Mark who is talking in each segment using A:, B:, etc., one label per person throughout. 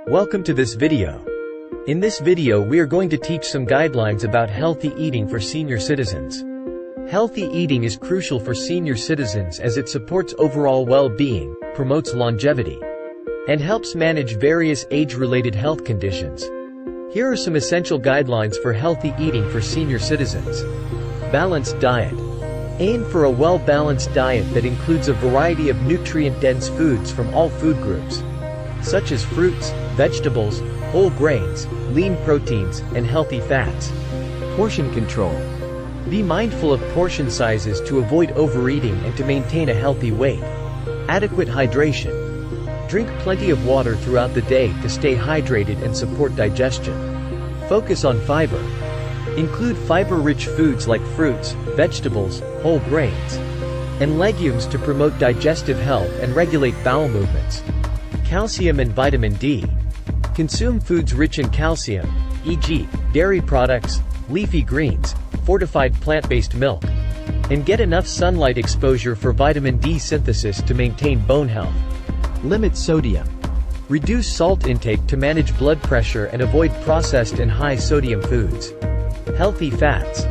A: Welcome to this video. In this video we are going to teach some guidelines about healthy eating for senior citizens. Healthy eating is crucial for senior citizens as it supports overall well-being, promotes longevity, and helps manage various age-related health conditions. Here are some essential guidelines for healthy eating for senior citizens. Balanced diet. Aim for a well-balanced diet that includes a variety of nutrient-dense foods from all food groups, such as fruits, vegetables, whole grains, lean proteins, and healthy fats. Portion control. Be mindful of portion sizes to avoid overeating and to maintain a healthy weight. Adequate hydration. Drink plenty of water throughout the day to stay hydrated and support digestion. Focus on fiber. Include fiber-rich foods like fruits, vegetables, whole grains, and legumes to promote digestive health and regulate bowel movements. Calcium and vitamin D. Consume foods rich in calcium, e.g., dairy products, leafy greens, fortified plant-based milk, and get enough sunlight exposure for vitamin D synthesis to maintain bone health. Limit sodium. Reduce salt intake to manage blood pressure and avoid processed and high-sodium foods. Healthy fats.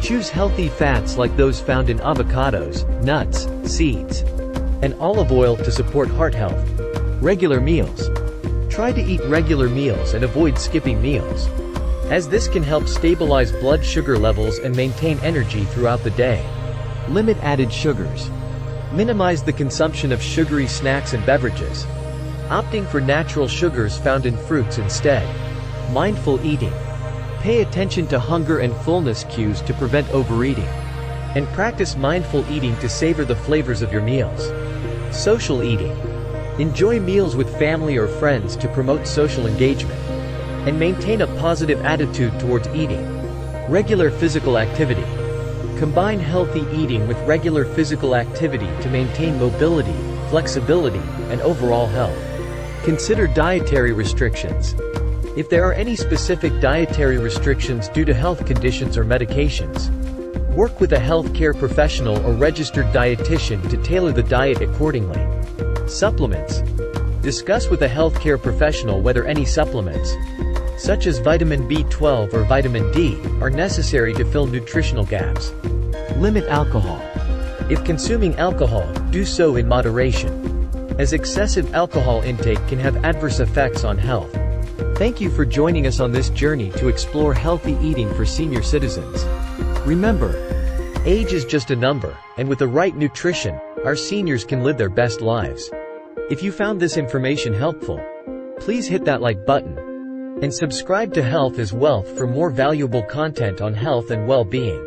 A: Choose healthy fats like those found in avocados, nuts, seeds, and olive oil to support heart health. Regular meals. Try to eat regular meals and avoid skipping meals, as this can help stabilize blood sugar levels and maintain energy throughout the day. Limit added sugars. Minimize the consumption of sugary snacks and beverages, opting for natural sugars found in fruits instead. Mindful eating. Pay attention to hunger and fullness cues to prevent overeating, and practice mindful eating to savor the flavors of your meals. Social eating. Enjoy meals with family or friends to promote social engagement, and maintain a positive attitude towards eating. Regular physical activity. Combine healthy eating with regular physical activity to maintain mobility, flexibility, and overall health. Consider dietary restrictions. If there are any specific dietary restrictions due to health conditions or medications, work with a healthcare professional or registered dietitian to tailor the diet accordingly. Supplements. Discuss with a healthcare professional whether any supplements, such as vitamin B12 or vitamin D, are necessary to fill nutritional gaps. Limit alcohol. If consuming alcohol, do so in moderation, as excessive alcohol intake can have adverse effects on health. Thank you for joining us on this journey to explore healthy eating for senior citizens. Remember, age is just a number, and with the right nutrition, our seniors can live their best lives. If you found this information helpful, please hit that like button, and subscribe to Health is Wealth for more valuable content on health and well-being.